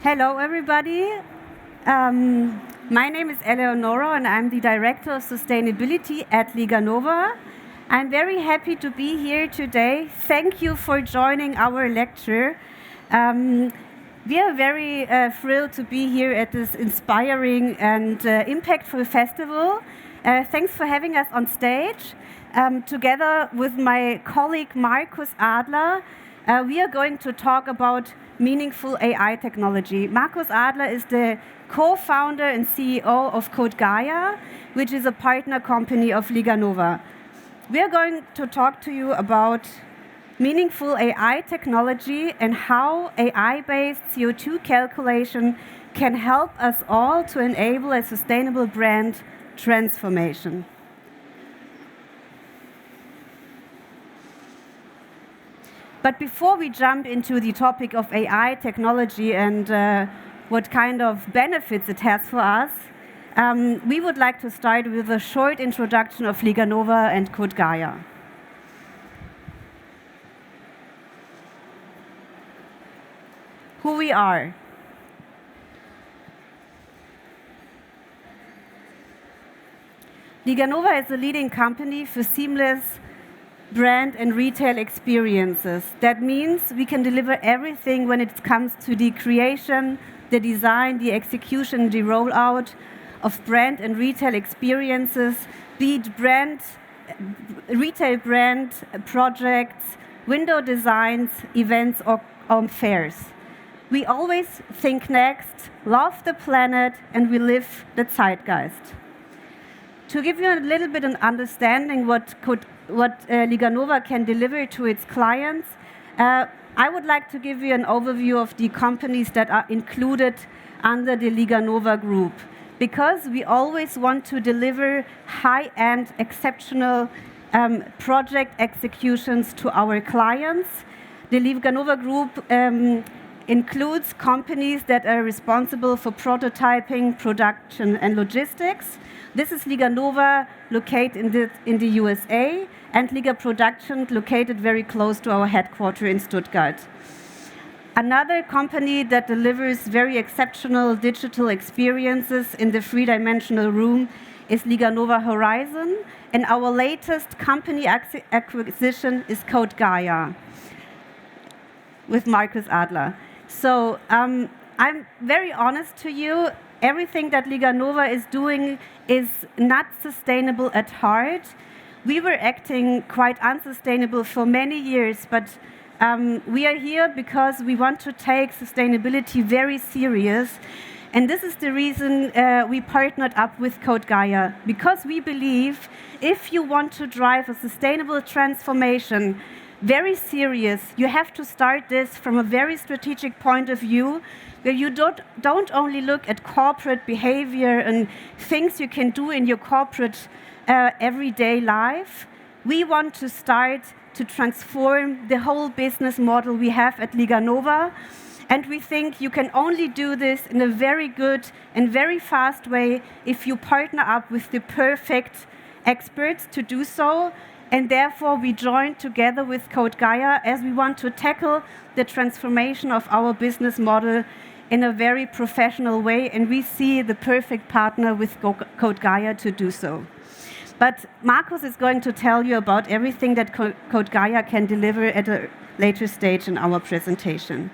Hello, everybody. My name is Eleonora, and I'm the Director of Sustainability at LIGANOVA. I'm very happy to be here today. Thank you for joining our lecture. We are very thrilled to be here at this inspiring and impactful festival. Thanks for having us on stage. Together with my colleague Markus Adler, we are going to talk about meaningful AI technology. Markus Adler is the co-founder and CEO of Gaia, which is a partner company of LIGANOVA. We are going to talk to you about meaningful AI technology and how AI-based CO2 calculation can help us all to enable a sustainable brand transformation. But before we jump into the topic of AI technology and what kind of benefits it has for us, we would like to start with a short introduction of LIGANOVA and Gaia. Who we are. LIGANOVA is a leading company for seamless brand and retail experiences. That means we can deliver everything when it comes to the creation, the design, the execution, the rollout of brand and retail experiences, be it retail brand projects, window designs, events, or fairs. We always think next, love the planet, and we live the zeitgeist. To give you a little bit of understanding what LIGANOVA can deliver to its clients, I would like to give you an overview of the companies that are included under the LIGANOVA group, because we always want to deliver high-end, exceptional project executions to our clients. The LIGANOVA group includes companies that are responsible for prototyping, production, and logistics. This is LIGANOVA, located in the USA, and Liga Production, located very close to our headquarters in Stuttgart. Another company that delivers very exceptional digital experiences in the three-dimensional room is LIGANOVA Horizon, and our latest company acquisition is Gaia with Markus Adler. So I'm very honest to you. Everything that LIGANOVA is doing is not sustainable at heart. We were acting quite unsustainable for many years, but we are here because we want to take sustainability very serious. And this is the reason we partnered up with Gaia, because we believe if you want to drive a sustainable transformation very serious, you have to start this from a very strategic point of view, where you don't only look at corporate behavior and things you can do in your corporate everyday life. We want to start to transform the whole business model we have at LIGANOVA, and we think you can only do this in a very good and very fast way if you partner up with the perfect experts to do so. And therefore, we joined together with Gaia as we want to tackle the transformation of our business model in a very professional way, and we see the perfect partner with Gaia to do so. But Markus is going to tell you about everything that Gaia can deliver at a later stage in our presentation.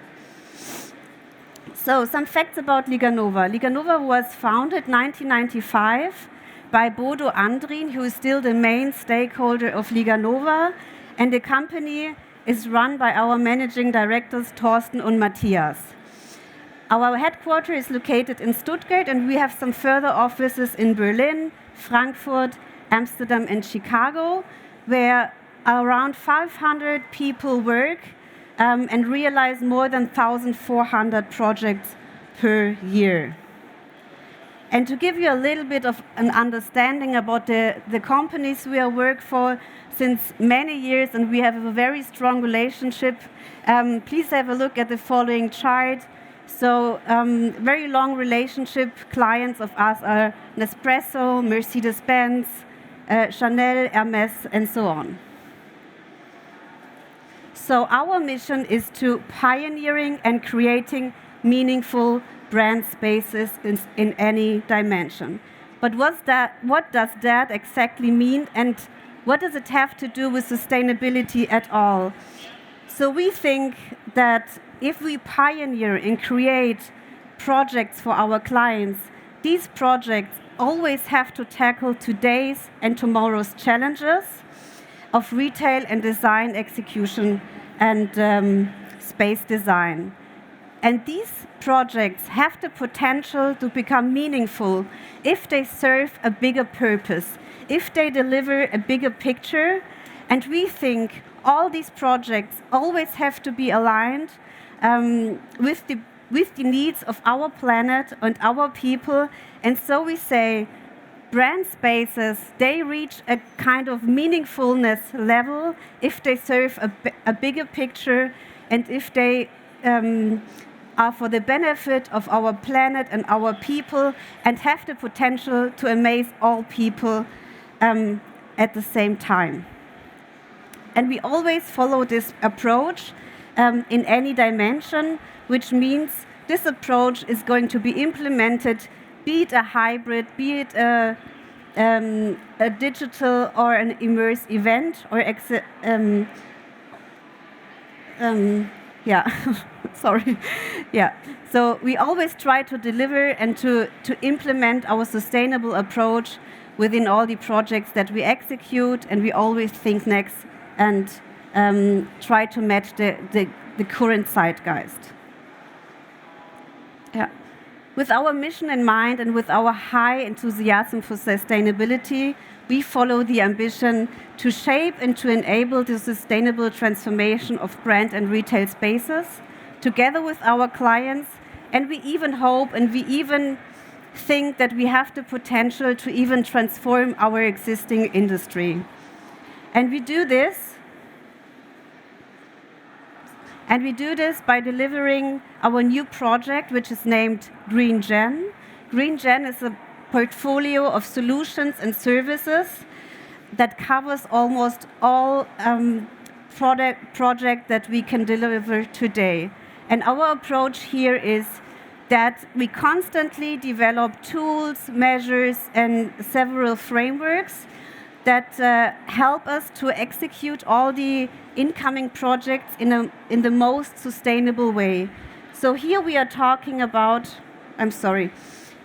So, some facts about LIGANOVA. LIGANOVA was founded in 1995 by Bodulusic, who is still the main stakeholder of LIGANOVA, and the company is run by our managing directors, Thorsten and Matthias. Our headquarters is located in Stuttgart, and we have some further offices in Berlin, Frankfurt, Amsterdam, and Chicago, where around 500 people work and realize more than 1,400 projects per year. And to give you a little bit of an understanding about the companies we work for since many years, and we have a very strong relationship, please have a look at the following chart. So, very long relationship clients of us are Nespresso, Mercedes-Benz, Chanel, Hermes, and so on. So our mission is to pioneering and creating meaningful brand spaces in any dimension. But what does that exactly mean, and what does it have to do with sustainability at all? So we think that if we pioneer and create projects for our clients, these projects always have to tackle today's and tomorrow's challenges of retail and design execution and space design. And these projects have the potential to become meaningful if they serve a bigger purpose, if they deliver a bigger picture. And we think all these projects always have to be aligned with the needs of our planet and our people. And so we say brand spaces, they reach a kind of meaningfulness level if they serve a bigger picture and if they are for the benefit of our planet and our people and have the potential to amaze all people at the same time. And we always follow this approach in any dimension, which means this approach is going to be implemented, be it a hybrid, be it a digital or an immersive event, or sorry. Yeah. So we always try to deliver and to implement our sustainable approach within all the projects that we execute, and we always think next and try to match the current zeitgeist. Yeah. With our mission in mind and with our high enthusiasm for sustainability, we follow the ambition to shape and to enable the sustainable transformation of brand and retail spaces together with our clients. And we even hope and we even think that we have the potential to even transform our existing industry. And we do this by delivering our new project, which is named GreenGen. GreenGen is a portfolio of solutions and services that covers almost all projects that we can deliver today. And our approach here is that we constantly develop tools, measures, and several frameworks that help us to execute all the incoming projects in the most sustainable way. So here we are talking about,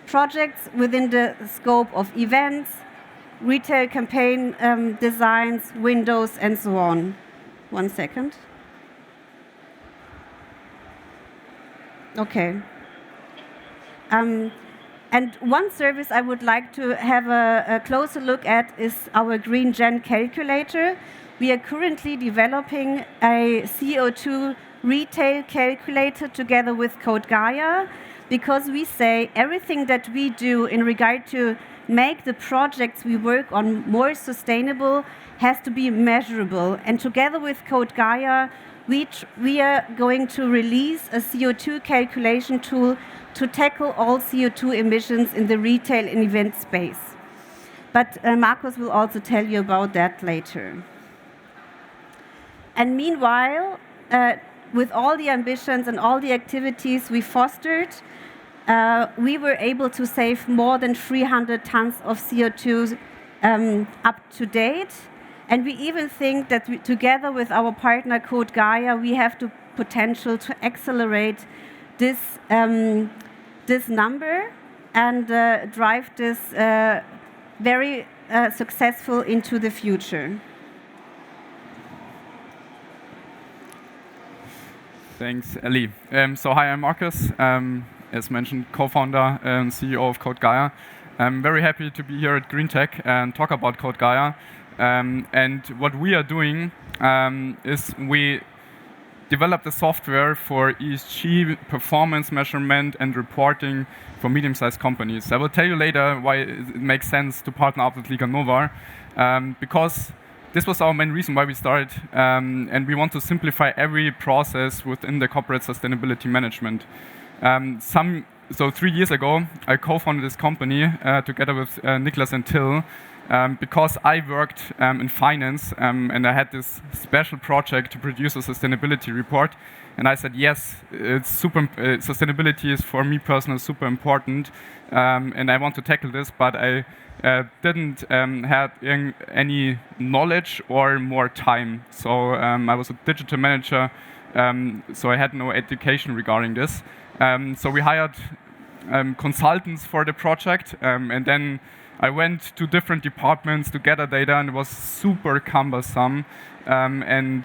projects within the scope of events, retail campaign designs, windows, and so on. 1 second. Okay. And one service I would like to have a closer look at is our GreenGen calculator. We are currently developing a CO2 retail calculator together with Code Gaia, because we say everything that we do in regard to make the projects we work on more sustainable has to be measurable. And together with Code Gaia, we are going to release a CO2 calculation tool to tackle all CO2 emissions in the retail and event space. But Markus will also tell you about that later. And meanwhile, with all the ambitions and all the activities we fostered, we were able to save more than 300 tons of CO2 up to date. And we even think that together with our partner Code Gaia, we have the potential to accelerate this number and drive this very successful into the future. Thanks, Ellie. So hi, I'm Markus. As mentioned, co-founder and CEO of Code Gaia. I'm very happy to be here at GreenTech and talk about Code Gaia. And what we are doing is we developed a software for ESG performance measurement and reporting for medium-sized companies. I will tell you later why it makes sense to partner up with LIGANOVA, because this was our main reason why we started, and we want to simplify every process within the corporate sustainability management. So 3 years ago, I co-founded this company together with Niklas and Till, because I worked in finance and I had this special project to produce a sustainability report. And I said, yes, it's sustainability is for me personally super important, and I want to tackle this, but I didn't have any knowledge or more time. So I was a digital manager, so I had no education regarding this. So we hired consultants for the project, and then I went to different departments to gather data, and it was super cumbersome, and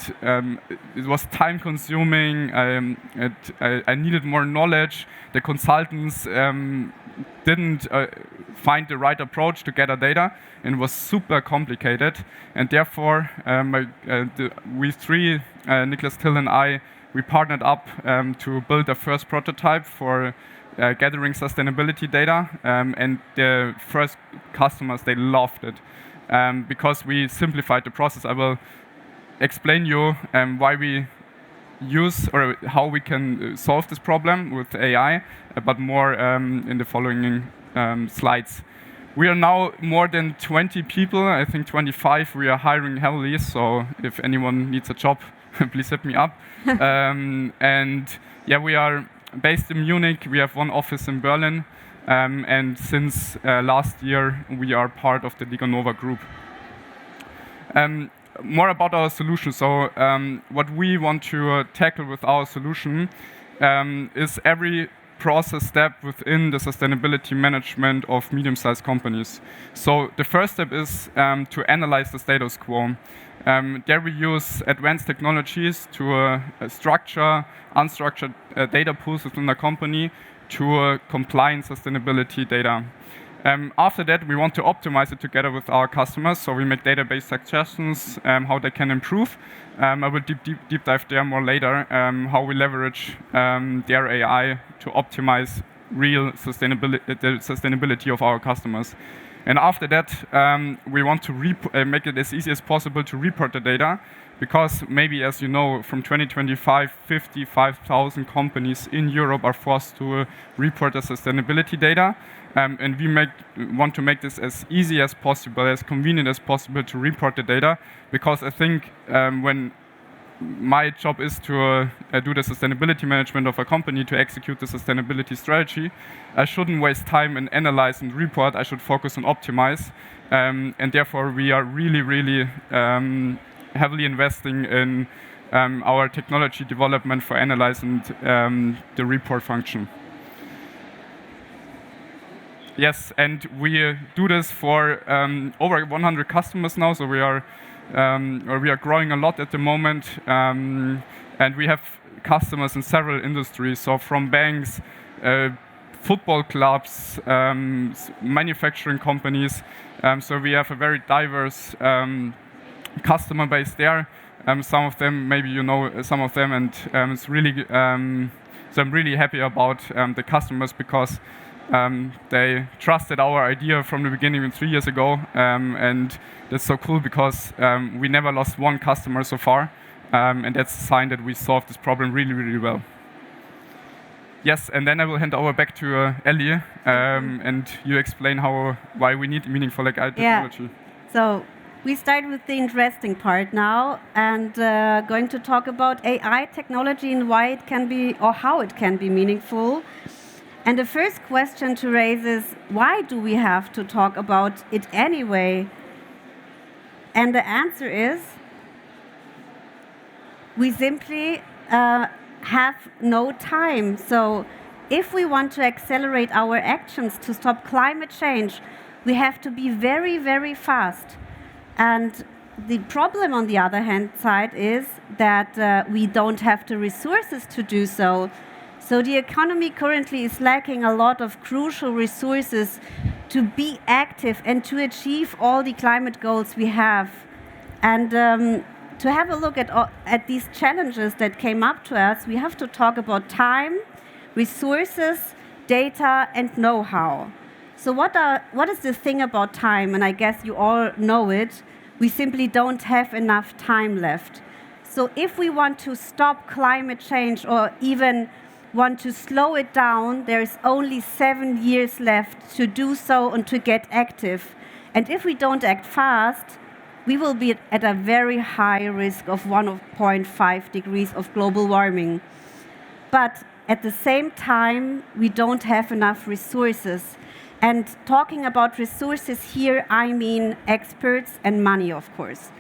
it was time consuming. I needed more knowledge. The consultants didn't find the right approach to gather data, and it was super complicated. And therefore, we three, Niklas, Till, and I, we partnered up to build a first prototype for gathering sustainability data, and the first customers, they loved it because we simplified the process. I will explain you why we use or how we can solve this problem with AI, but more in the following slides. We are now more than 20 people, I think 25. We are hiring heavily, so if anyone needs a job, please hit me up. And yeah, we are based in Munich. We have one office in Berlin, and since last year, we are part of the LIGANOVA group. More about our solution. So what we want to tackle with our solution is every process step within the sustainability management of medium-sized companies. So the first step is to analyze the status quo. There we use advanced technologies to structure unstructured data pools within the company to compliant sustainability data. After that, we want to optimize it together with our customers. So we make database suggestions, how they can improve. I will deep dive there more later, how we leverage their AI to optimize real the sustainability of our customers. And after that, we want to make it as easy as possible to report the data, because maybe, as you know, from 2025, 55,000 companies in Europe are forced to report their sustainability data. And we want to make this as easy as possible, as convenient as possible to report the data, because I think when my job is to do the sustainability management of a company, to execute the sustainability strategy, I shouldn't waste time and analyze and report. I should focus on optimize. And therefore, we are really heavily investing in our technology development for analyze and the report function. Yes, and we do this for over 100 customers now, so we are growing a lot at the moment, and we have customers in several industries, so from banks, football clubs, manufacturing companies, so we have a very diverse customer base there. Some of them, maybe you know some of them, and it's really, so I'm really happy about the customers, because they trusted our idea from the beginning 3 years ago, and that's so cool, because we never lost one customer so far, and that's a sign that we solved this problem really well. Yes, and then I will hand over back to Ellie, and you explain why we need meaningful AI technology. Yeah. So we start with the interesting part now, and going to talk about AI technology and why it can be, or how it can be meaningful. And the first question to raise is, why do we have to talk about it anyway? And the answer is, we simply have no time. So if we want to accelerate our actions to stop climate change, we have to be very fast. And the problem on the other hand side is that we don't have the resources to do so. So the economy currently is lacking a lot of crucial resources to be active and to achieve all the climate goals we have. And to have a look at these challenges that came up to us, we have to talk about time, resources, data, and know-how. So what is the thing about time? And I guess you all know it. We simply don't have enough time left. So if we want to stop climate change, or even want to slow it down, there is only 7 years left to do so and to get active. And if we don't act fast, we will be at a very high risk of 1.5 degrees of global warming. But at the same time, we don't have enough resources. And talking about resources here, I mean experts and money, of course.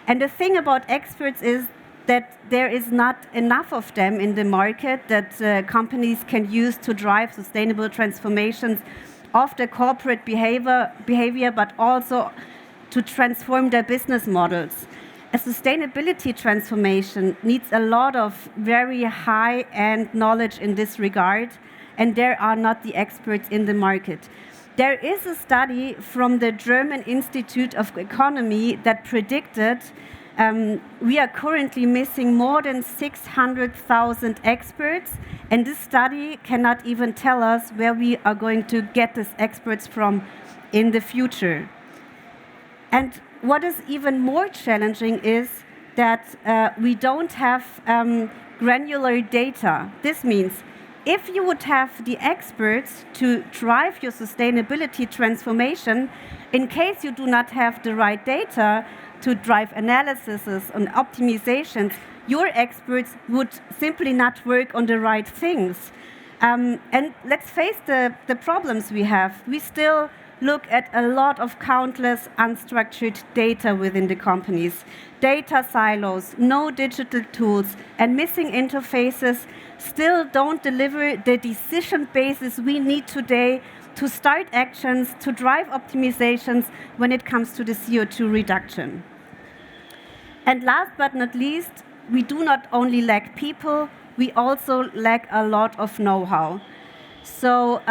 And the thing about experts is that there is not enough of them in the market that companies can use to drive sustainable transformations of their corporate behavior, but also to transform their business models. A sustainability transformation needs a lot of very high-end knowledge in this regard, and there are not the experts in the market. There is a study from the German Institute of Economy that predicted we are currently missing more than 600,000 experts, and this study cannot even tell us where we are going to get these experts from in the future. And what is even more challenging is that we don't have granular data. This means if you would have the experts to drive your sustainability transformation, in case you do not have the right data to drive analyses and optimizations, your experts would simply not work on the right things. And let's face the problems we have. We still look at a lot of countless unstructured data within the companies. Data silos, no digital tools, and missing interfaces still don't deliver the decision basis we need today to start actions, to drive optimizations when it comes to the CO2 reduction. And last but not least, we do not only lack people, we also lack a lot of know-how. So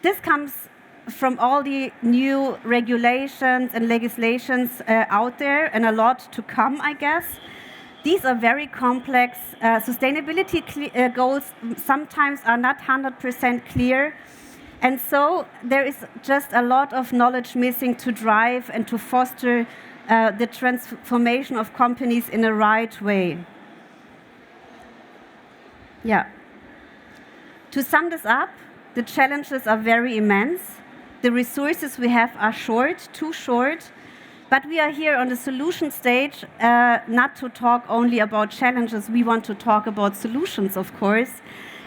this comes from all the new regulations and legislations out there, and a lot to come, I guess. These are very complex. Sustainability goals sometimes are not 100% clear. And so there is just a lot of knowledge missing to drive and to foster the transformation of companies in a right way. Yeah. To sum this up, the challenges are very immense. The resources we have are short, too short. But we are here on the solution stage, not to talk only about challenges. We want to talk about solutions, of course.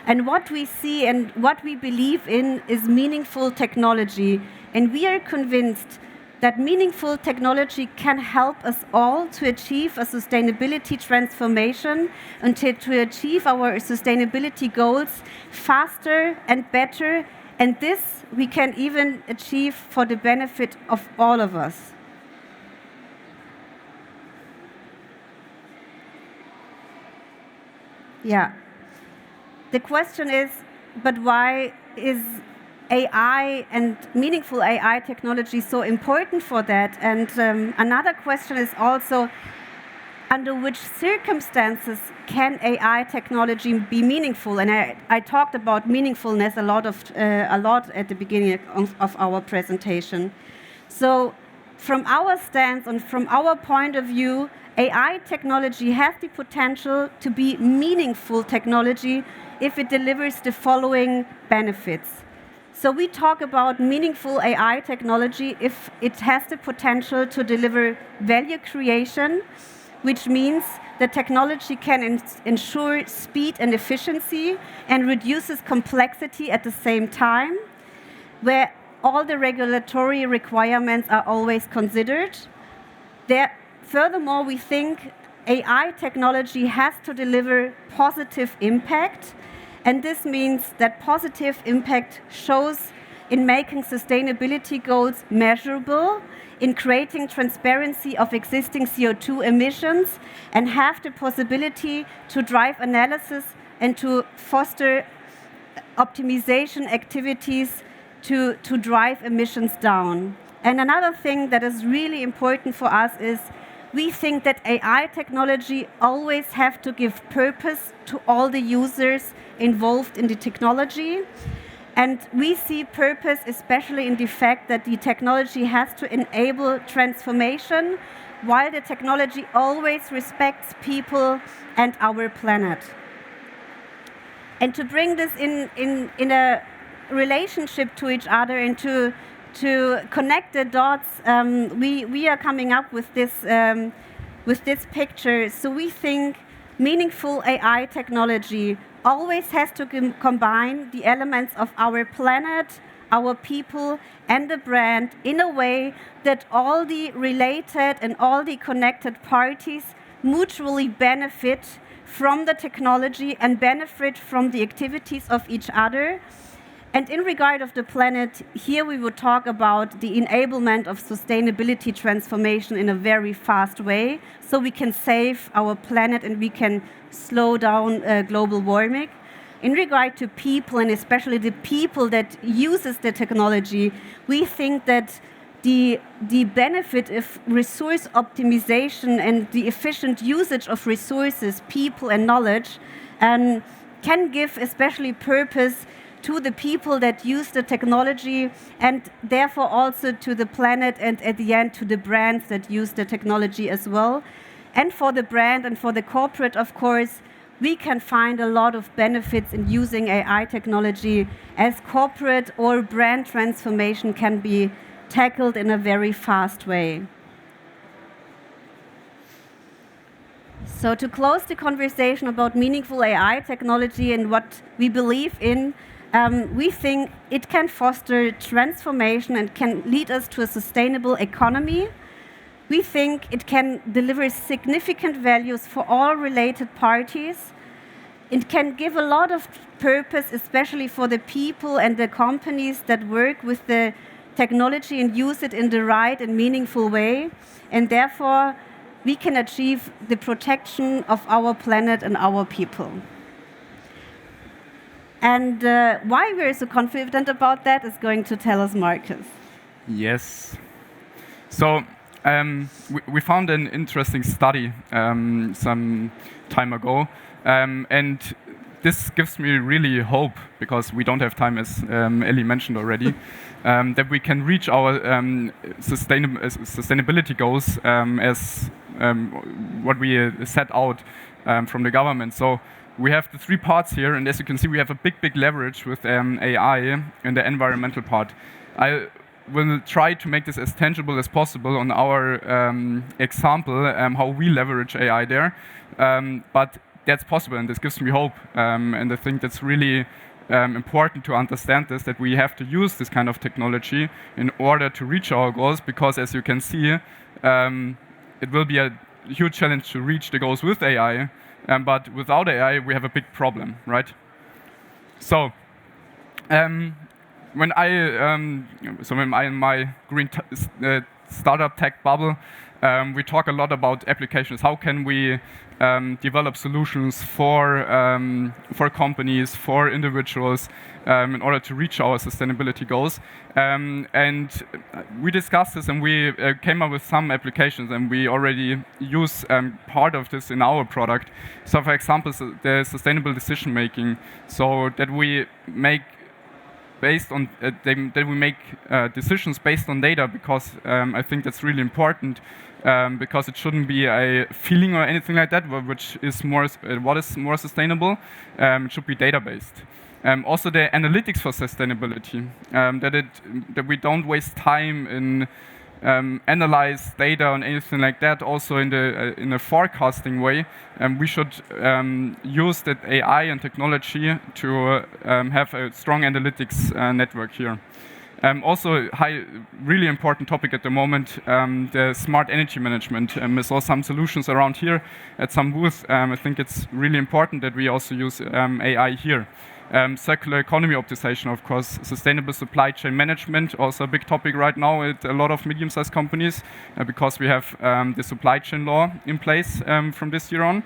And what we see and what we believe in is meaningful technology. And we are convinced that meaningful technology can help us all to achieve a sustainability transformation and to achieve our sustainability goals faster and better. And this we can even achieve for the benefit of all of us. Yeah. The question is, but why is AI and meaningful AI technology so important for that? And another question is also, under which circumstances can AI technology be meaningful? And I talked about meaningfulness a lot at the beginning of our presentation. So from our stance and from our point of view, AI technology has the potential to be meaningful technology if it delivers the following benefits. So we talk about meaningful AI technology if it has the potential to deliver value creation, which means the technology can ensure speed and efficiency and reduces complexity at the same time, where all the regulatory requirements are always considered. Furthermore, we think AI technology has to deliver positive impact, and this means that positive impact shows in making sustainability goals measurable, in creating transparency of existing CO2 emissions, and have the possibility to drive analysis and to foster optimization activities to drive emissions down. And another thing that is really important for us is we think that AI technology always have to give purpose to all the users involved in the technology. And we see purpose especially in the fact that the technology has to enable transformation, while the technology always respects people and our planet. And to bring this in a relationship to each other and to connect the dots, we are coming up with this picture. So we think meaningful AI technology always has to combine the elements of our planet, our people, and the brand in a way that all the related and all the connected parties mutually benefit from the technology and benefit from the activities of each other. And in regard of the planet, here we would talk about the enablement of sustainability transformation in a very fast way, so we can save our planet and we can slow down global warming. In regard to people, and especially the people that uses the technology, we think that the benefit of resource optimization and the efficient usage of resources, people and knowledge can give especially purpose to the people that use the technology, and therefore also to the planet, and at the end to the brands that use the technology as well. And for the brand and for the corporate, of course, we can find a lot of benefits in using AI technology, as corporate or brand transformation can be tackled in a very fast way. So to close the conversation about meaningful AI technology and what we believe in, we think it can foster transformation and can lead us to a sustainable economy. We think it can deliver significant values for all related parties. It can give a lot of purpose, especially for the people and the companies that work with the technology and use it in the right and meaningful way. And therefore, we can achieve the protection of our planet and our people. And why we're so confident about that is going to tell us Markus. Yes. So we found an interesting study some time ago, and this gives me really hope, because we don't have time, as Ellie mentioned already, that we can reach our sustainability goals as what we set out from the government. So we have the 3 parts here, and as you can see, we have a big leverage with AI in the environmental part. I will try to make this as tangible as possible on our example, how we leverage AI there. But that's possible, and this gives me hope. And I think that's really important to understand this, that we have to use this kind of technology in order to reach our goals, because as you can see, it will be a huge challenge to reach the goals with AI. But without AI, we have a big problem, right? So, when I'm in my green startup tech bubble, we talk a lot about applications. How can we develop solutions for companies, for individuals, in order to reach our sustainability goals? And we discussed this, and we came up with some applications, and we already use part of this in our product. So, for example, the sustainable decision making, so that we make decisions based on data, because I think that's really important, because it shouldn't be a feeling or anything like that, which is more what is more sustainable. It should be data based. Also, the analytics for sustainability, that we don't waste time in analyze data and anything like that. Also, in a forecasting way, we should use that AI and technology to have a strong analytics network here. Also, really important topic at the moment, the smart energy management. I saw some solutions around here at some booth. I think it's really important that we also use AI here. Circular economy optimization, of course, sustainable supply chain management, also a big topic right now at a lot of medium-sized companies, because we have the supply chain law in place from this year on.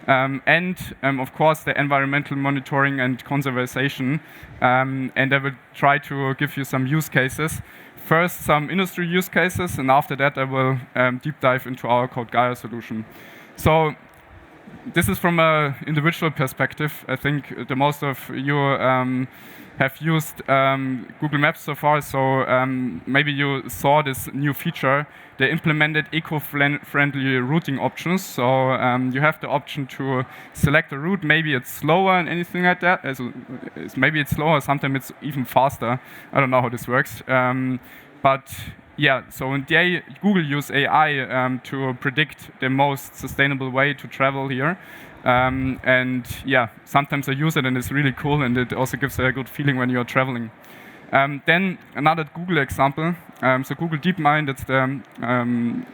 And of course, the environmental monitoring and conservation. And I will try to give you some use cases. First, some industry use cases, and after that, I will deep dive into our Code Gaia solution. So, this is from an individual perspective. I think the most of you have used Google Maps so far, so maybe you saw this new feature. They implemented eco-friendly routing options, so you have the option to select a route. Maybe it's slower and anything like that. Maybe it's slower, sometimes it's even faster. I don't know how this works. But yeah, so Google use AI to predict the most sustainable way to travel here. And yeah, sometimes I use it and it's really cool, and it also gives a good feeling when you're traveling. Then another Google example. So Google DeepMind, it's the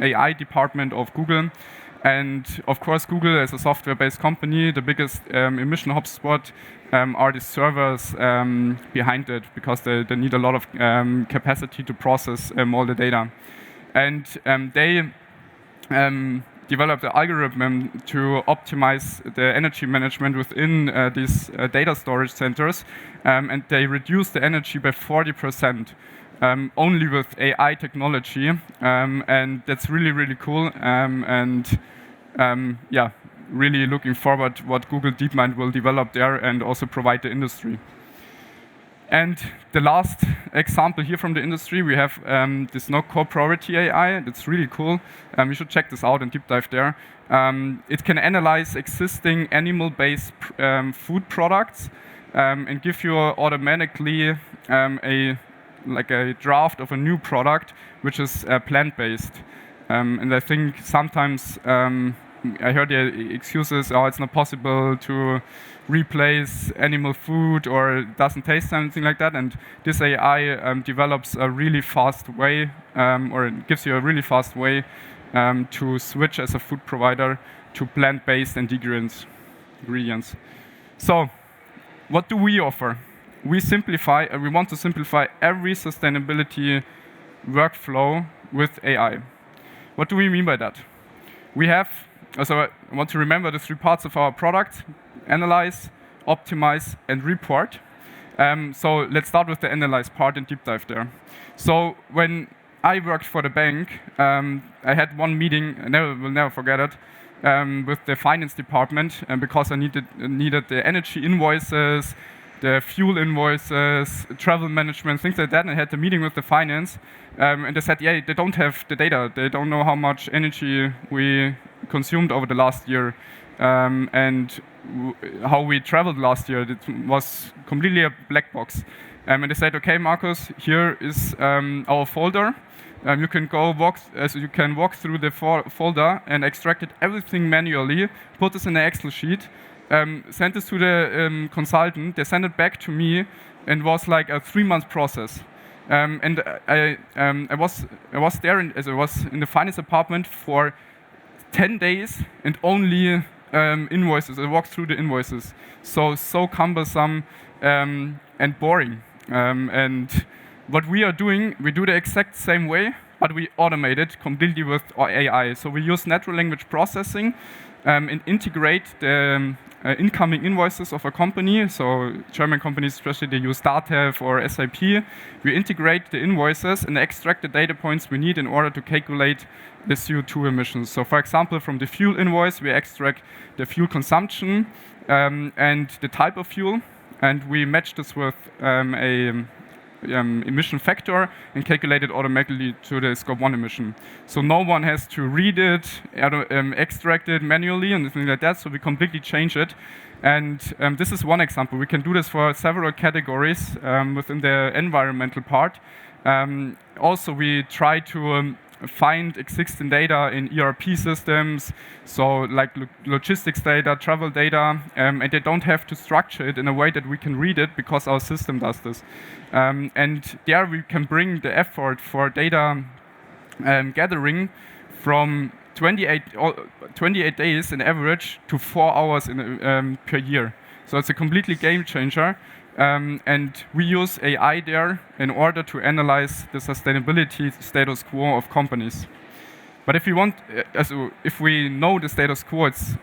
AI department of Google. And of course, Google as a software-based company, the biggest emission hotspot are the servers behind it, because they need a lot of capacity to process all the data. And they developed an algorithm to optimize the energy management within these data storage centers, and they reduced the energy by 40%. Only with AI technology, and that's really, really cool. Yeah, really looking forward what Google DeepMind will develop there and also provide the industry. And the last example here from the industry, we have this no-code priority AI. That's really cool. You should check this out and deep dive there. It can analyze existing animal-based food products and give you automatically like a draft of a new product which is plant-based. And I think sometimes I heard the excuses, oh, it's not possible to replace animal food or it doesn't taste something like that. And this AI develops a really fast way, or it gives you a really fast way to switch as a food provider to plant-based ingredients. So what do we offer? We want to simplify every sustainability workflow with AI. What do we mean by that? So I want to remember the 3 parts of our product: analyze, optimize, and report. So let's start with the analyze part and deep dive there. So when I worked for the bank, I had one meeting, I will never forget it, with the finance department, because I needed the energy invoices, the fuel invoices, travel management, things like that. And I had the meeting with the finance, and they said, yeah, they don't have the data. They don't know how much energy we consumed over the last year, and how we traveled last year. It was completely a black box. And they said, okay, Markus, here is our folder. You can walk through the folder and extracted everything manually, put this in an Excel sheet, sent this to the consultant. They sent it back to me, and was like a 3-month process. And I was there, I was in the finance department for 10 days and only invoices. I walked through the invoices. So cumbersome and boring. And what we are doing, we do the exact same way, but we automate it completely with our AI. So we use natural language processing and integrate the incoming invoices of a company. So German companies, especially, they use GTF or SAP. We integrate the invoices and extract the data points we need in order to calculate the CO2 emissions. So for example, from the fuel invoice, we extract the fuel consumption and the type of fuel, and we match this with a emission factor and calculate it automatically to the scope 1 emission. So no one has to read it, extract it manually and things like that, so we completely change it. And this is one example. We can do this for several categories within the environmental part. Also, we try to find existing data in ERP systems, so like logistics data, travel data, and they don't have to structure it in a way that we can read it, because our system does this. And there we can bring the effort for data gathering from 28 days in average to 4 hours per year. So it's a completely game changer. And we use AI there in order to analyze the sustainability status quo of companies. But if we know the status quo, it's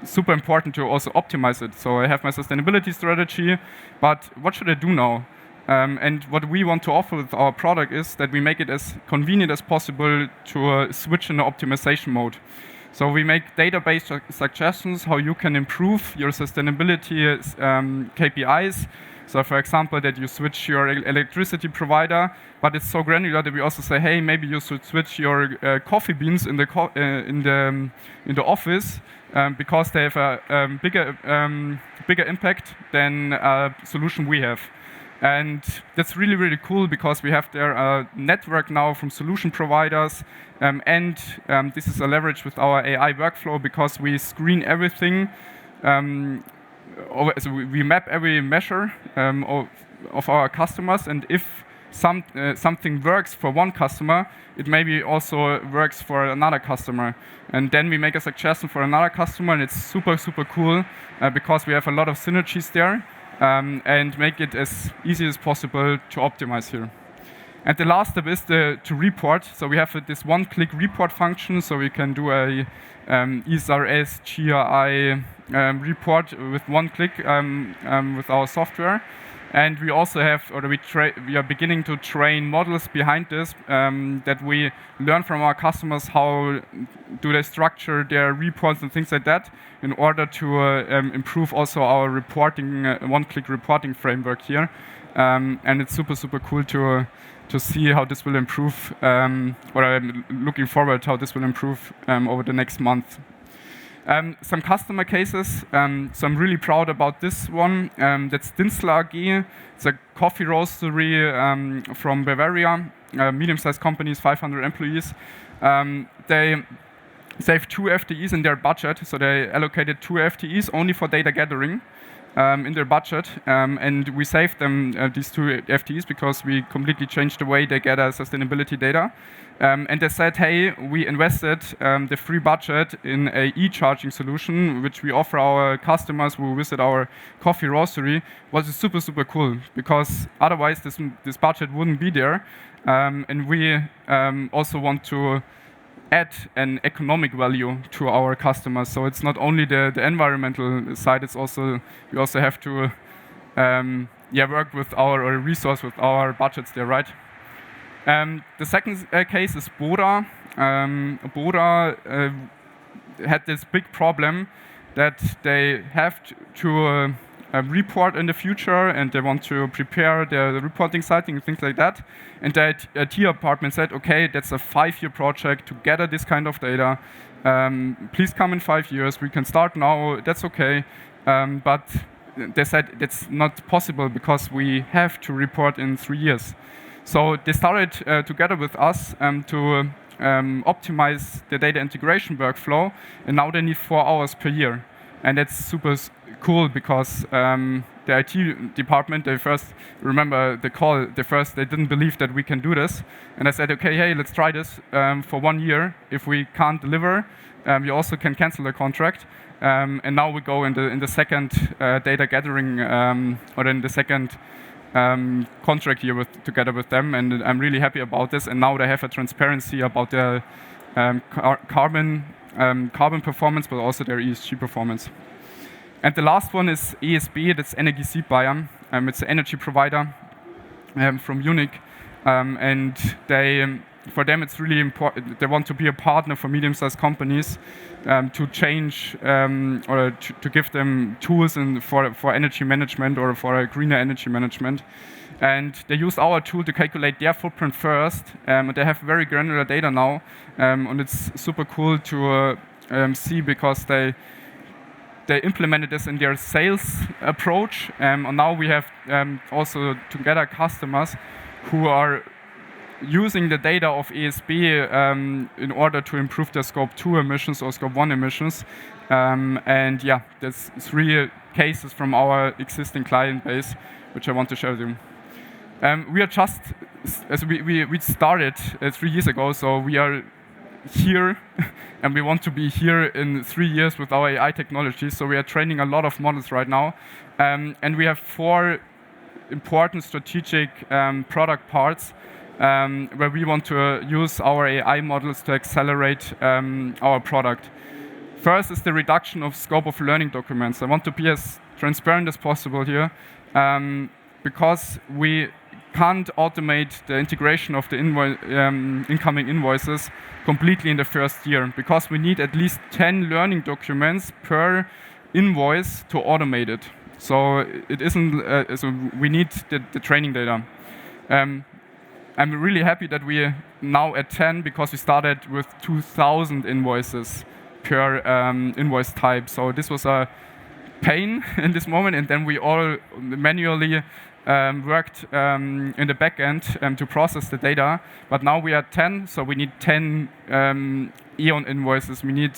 super important to also optimize it. So I have my sustainability strategy, but what should I do now? And what we want to offer with our product is that we make it as convenient as possible to switch in the optimization mode. So we make database suggestions how you can improve your sustainability KPIs. So for example, that you switch your electricity provider, but it's so granular that we also say, hey, maybe you should switch your coffee beans in the office because they have a bigger impact than a solution we have. And that's really, really cool, because we have there a network now from solution providers, and this is a leverage with our AI workflow, because we screen everything So we map every measure of our customers, and if something works for one customer, it maybe also works for another customer. And then we make a suggestion for another customer, and it's super, super cool because we have a lot of synergies there and make it as easy as possible to optimize here. And the last step is to report. So we have this one-click report function, so we can do a ESRS, GRI report with one click with our software. And we also have, or we are beginning to train models behind this that we learn from our customers how do they structure their reports and things like that in order to improve also our reporting, one-click reporting framework here. And it's super, super cool to see how this will improve, or I'm looking forward to how this will improve over the next month. Some customer cases, so I'm really proud about this one. That's Dinstler AG. It's a coffee roastery from Bavaria, medium-sized companies, 500 employees. They saved 2 FTEs in their budget, so they allocated 2 FTEs only for data gathering in their budget, and we saved them these 2 FTEs because we completely changed the way they gather sustainability data. And they said, hey, we invested the free budget in a e-charging solution, which we offer our customers who visit our coffee roastery, was super, super cool, because otherwise this budget wouldn't be there. And we also want to add an economic value to our customers. So it's not only the environmental side, it's also, we also have to work with or resource with our budgets there, right? The second case is Boda. Boda had this big problem that they have to report in the future, and they want to prepare the reporting site and things like that. And the IT department said, okay, that's a 5-year project to gather this kind of data. Please come in 5 years. We can start now. That's okay. But they said that's not possible because we have to report in 3 years. So they started together with us to optimize the data integration workflow, and now they need 4 hours per year. And that's super cool because the IT department, they first, remember the call, they didn't believe that we can do this. And I said, okay, hey, let's try this for 1 year. If we can't deliver, we also can cancel the contract. And now we go in the second data gathering, or in the second contract year together with them, and I'm really happy about this. And now they have a transparency about their carbon performance, but also their ESG performance. And the last one is ESB, that's Energiesiebbayern. It's an energy provider from Munich, and for them it's really important. They want to be a partner for medium-sized companies to change or to give them tools for energy management or for a greener energy management. And they use our tool to calculate their footprint first. They have very granular data now, and it's super cool to see because they implemented this in their sales approach. And now we have also together customers who are using the data of ESB in order to improve their Scope 2 emissions or Scope 1 emissions. And yeah, there's 3 cases from our existing client base, which I want to share with you. We are just, as we started 3 years ago, so we are here and we want to be here in 3 years with our AI technology. So we are training a lot of models right now. And we have 4 important strategic product parts where we want to use our AI models to accelerate our product. First is the reduction of scope of learning documents. I want to be as transparent as possible here because we can't automate the integration of the incoming invoices completely in the first year because we need at least 10 learning documents per invoice to automate it. So it isn't. So we need the training data. I'm really happy that we are now at 10 because we started with 2,000 invoices per invoice type. So this was a pain in this moment, and then we all manually worked in the back end to process the data. But now we are 10, so we need 10 E.ON invoices, we need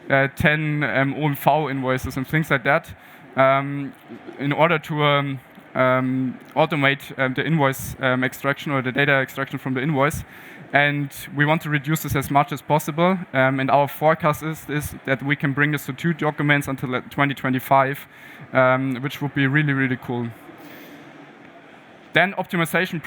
10 OMV invoices and things like that in order to automate the invoice extraction or the data extraction from the invoice. And we want to reduce this as much as possible. And our forecast is that we can bring this to 2 documents until 2025, which would be really, really cool. Then optimization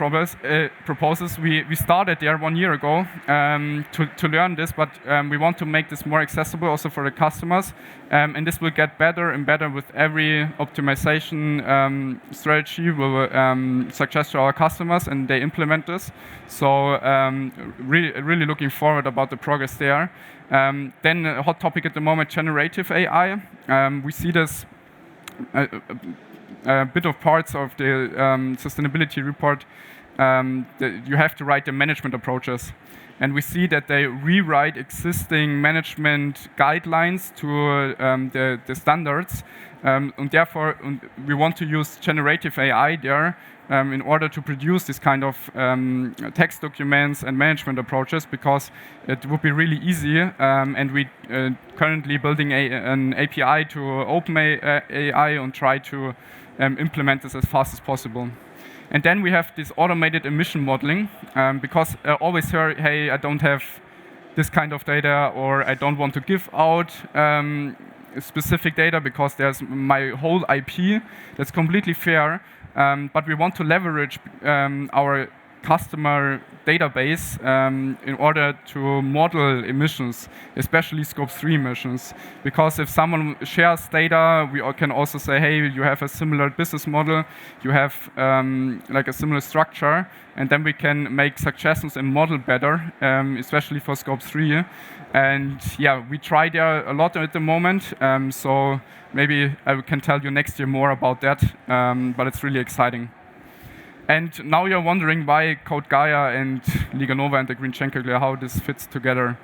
proposals. We started there 1 year ago to learn this, but we want to make this more accessible also for the customers. And this will get better and better with every optimization strategy we will suggest to our customers, and they implement this. So really looking forward about the progress there. Then a hot topic at the moment, generative AI. We see this a bit of parts of the sustainability report that you have to write the management approaches. And we see that they rewrite existing management guidelines to the standards. And therefore, we want to use generative AI there in order to produce this kind of text documents and management approaches, because it would be really easy. And we currently building an API to OpenAI and try to implement this as fast as possible. And then we have this automated emission modeling, because I always hear, hey, I don't have this kind of data, or I don't want to give out specific data because there's my whole IP. That's completely fair, but we want to leverage our customer database in order to model emissions, especially Scope 3 emissions. Because if someone shares data, we can also say, hey, you have a similar business model, you have like a similar structure, and then we can make suggestions and model better, especially for Scope 3. And yeah, we try there a lot at the moment, so maybe I can tell you next year more about that, but it's really exciting. And now you're wondering why Code Gaia and LIGANOVA and the GreenTech calculator, how this fits together.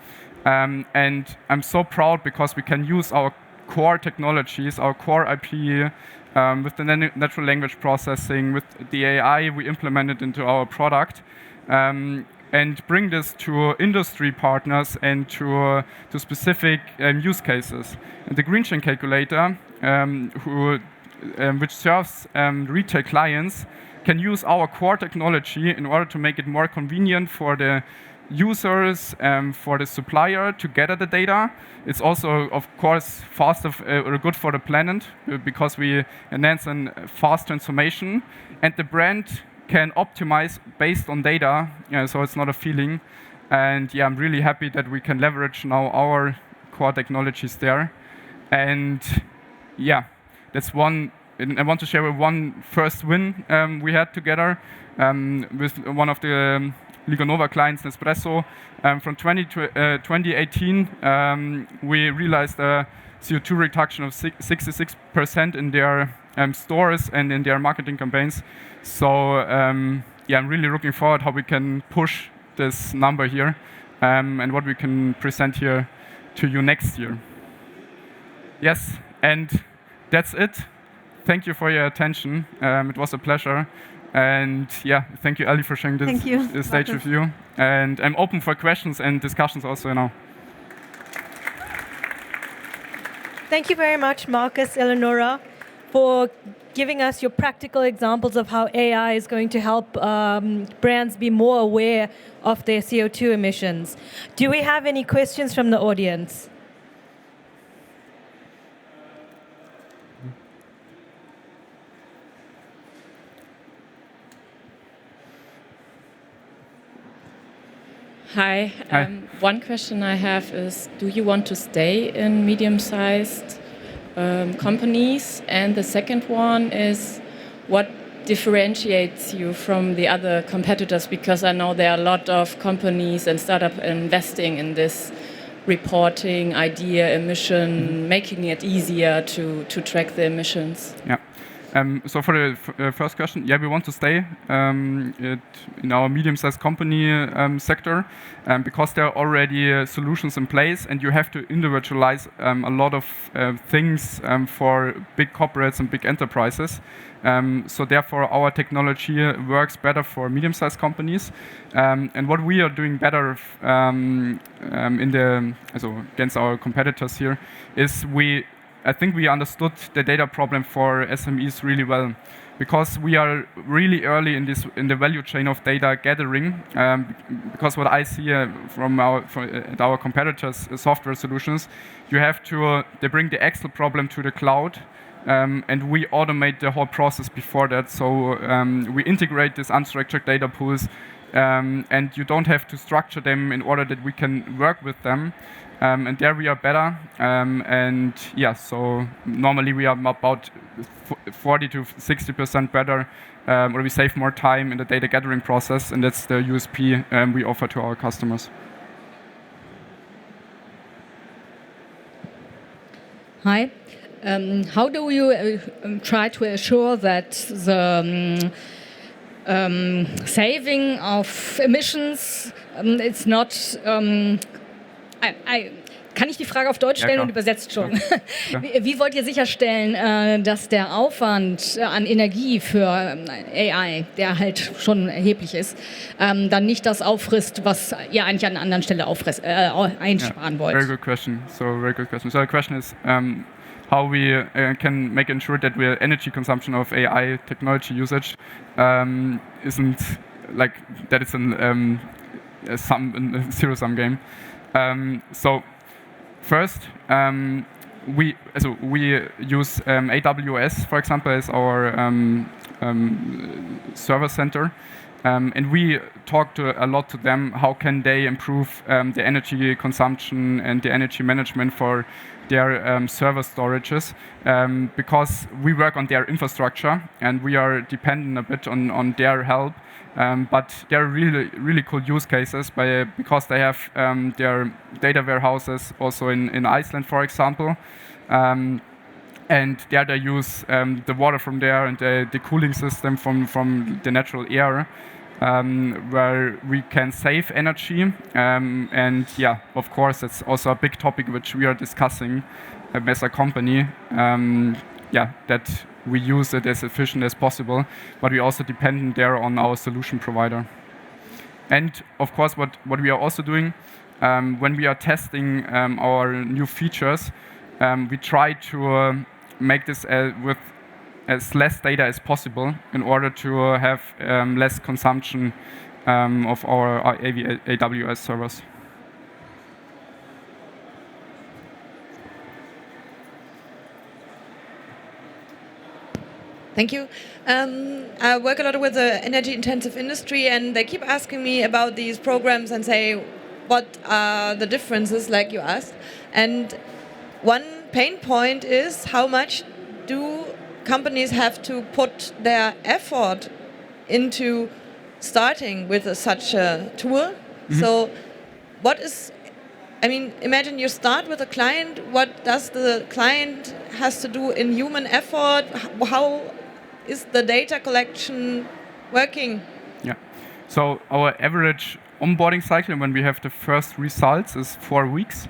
And I'm so proud because we can use our core technologies, our core IP, with the natural language processing, with the AI we implemented into our product, and bring this to industry partners and to specific use cases. And the GreenTech calculator, which serves retail clients, can use our core technology in order to make it more convenient for the users, for the supplier to gather the data. It's also, of course, faster or good for the planet because we enhance a fast transformation, and the brand can optimize based on data, so it's not a feeling. And yeah, I'm really happy that we can leverage now our core technologies there. And yeah, that's one. I want to share one first win we had together with one of the LIGANOVA clients, Nespresso. From 2018, we realized a CO2 reduction of 66% in their stores and in their marketing campaigns. So yeah, I'm really looking forward how we can push this number here and what we can present here to you next year. Yes, and that's it. Thank you for your attention. It was a pleasure. And yeah, thank you, Ali, for sharing this stage with you. And I'm open for questions and discussions also now. Thank you very much, Markus, Eleonora, for giving us your practical examples of how AI is going to help brands be more aware of their CO2 emissions. Do we have any questions from the audience? Hi. One question I have is, do you want to stay in medium-sized companies? And the second one is, what differentiates you from the other competitors? Because I know there are a lot of companies and startups investing in this reporting idea, emission, making it easier to track the emissions. Yeah. So for the first question, yeah, we want to stay in our medium-sized company sector because there are already solutions in place, and you have to individualize a lot of things for big corporates and big enterprises. So therefore, our technology works better for medium-sized companies. And what we are doing better against our competitors here is I think we understood the data problem for SMEs really well, because we are really early in the value chain of data gathering. Because what I see from our competitors' software solutions, they bring the Excel problem to the cloud, and we automate the whole process before that. So we integrate these unstructured data pools, and you don't have to structure them in order that we can work with them. And there we are better. And yeah, so normally we are about 40 to 60% better, or we save more time in the data gathering process, and that's the USP we offer to our customers. Hi. How do you try to assure that the saving of emissions it's not kann ich die Frage auf Deutsch stellen und übersetzt schon? Ja. Wie wollt ihr sicherstellen, dass der Aufwand an Energie für AI, der halt schon erheblich ist, dann nicht das auffrisst, was ihr eigentlich an einer anderen Stelle einsparen wollt? Very good question. So the question is how we can make ensure that the energy consumption of AI technology usage isn't like that it's a zero-sum game. So first, we use AWS, for example, as our server center, and we talk a lot to them. How can they improve the energy consumption and the energy management for their server storages? Because we work on their infrastructure and we are dependent a bit on their help. But they're really cool use cases because they have their data warehouses also in Iceland, for example. And there they use the water from there and the cooling system from the natural air, where we can save energy. And yeah, of course, it's also a big topic which we are discussing as a company. That we use it as efficient as possible, but we also depend there on our solution provider. And of course, what we are also doing when we are testing our new features, we try to make this with as less data as possible in order to have less consumption of our AWS servers. Thank you. I work a lot with the energy-intensive industry, and they keep asking me about these programs and say, what are the differences, like you asked? And one pain point is how much do companies have to put their effort into starting with such a tool? Mm-hmm. So what is, imagine you start with a client, what does the client has to do in human effort? How is the data collection working? Yeah, so our average onboarding cycle when we have the first results is 4 weeks.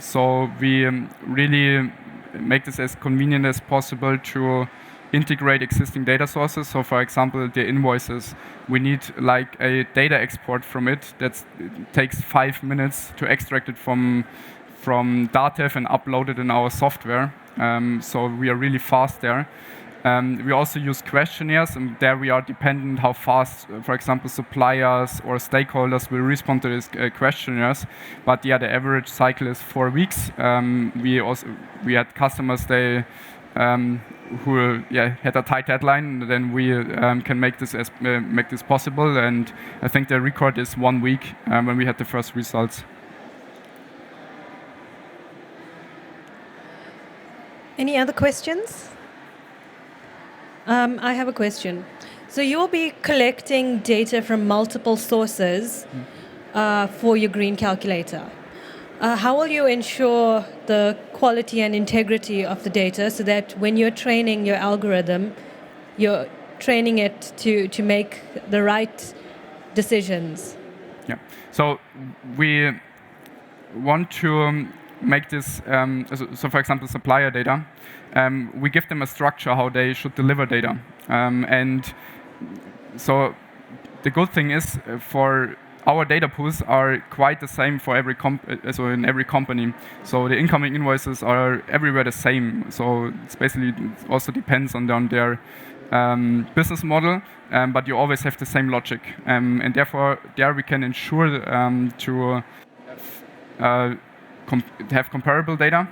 So we really make this as convenient as possible to integrate existing data sources. So for example, the invoices, we need like a data export from it that takes 5 minutes to extract it from Datev and upload it in our software. So we are really fast there. We also use questionnaires, and there we are dependent how fast, for example, suppliers or stakeholders will respond to these questionnaires. But yeah, the average cycle is 4 weeks. We had customers who had a tight deadline. Then we can make this possible, and I think the record is 1 week when we had the first results. Any other questions? I have a question. So you'll be collecting data from multiple sources for your green calculator. how will you ensure the quality and integrity of the data so that when you're training your algorithm, you're training it to make the right decisions? Yeah. So we want to make this, so for example, supplier data. We give them a structure how they should deliver data. And so the good thing is for our data pools are quite the same for every so in every company. So the incoming invoices are everywhere the same. So it's basically it also depends on their business model, but you always have the same logic, and therefore there we can ensure to have comparable data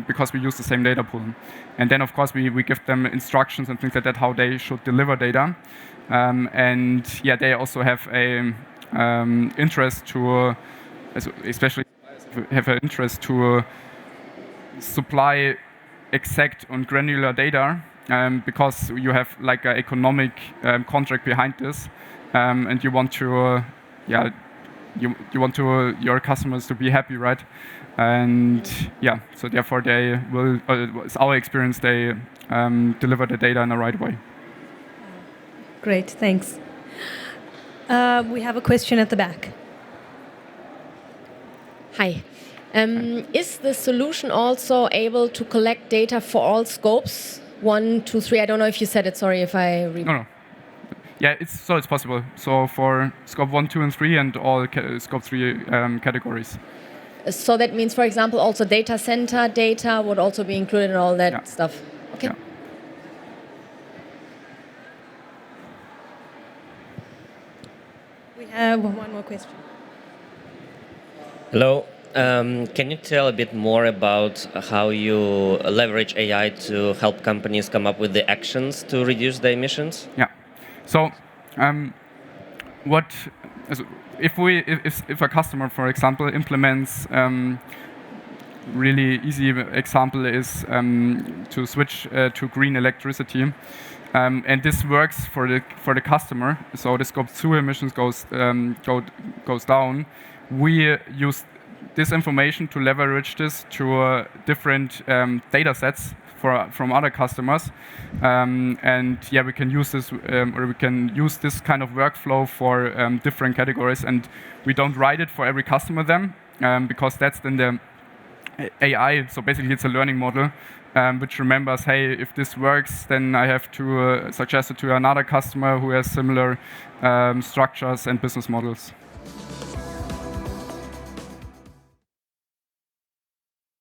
because we use the same data pool. And then of course we give them instructions and things like that how they should deliver data, and yeah, they also have a interest to, especially have an interest to supply exact and granular data, because you have like an economic contract behind this, and you want to, you want to your customers to be happy, right? And yeah, so therefore they will. It's our experience they deliver the data in the right way. Great, thanks. We have a question at the back. Hi. Is the solution also able to collect data for all scopes? 1, 2, 3. I don't know if you said it. Sorry if I. No. Yeah, it's possible. So for scope 1, 2, and 3, and all scope 3 categories. So that means, for example, also data center data would also be included in all that stuff. Okay. Yeah. We have one more question. Hello. Can you tell a bit more about how you leverage AI to help companies come up with the actions to reduce the emissions? Yeah. So, if a customer, for example, implements really easy example is to switch to green electricity, and this works for the customer. So the scope 2 emissions goes down. We use this information to leverage this to different data sets from other customers, and yeah, we can use this or we can use this kind of workflow for different categories, and we don't write it for every customer then, because that's then the AI. So basically, it's a learning model which remembers, hey, if this works, then I have to suggest it to another customer who has similar structures and business models.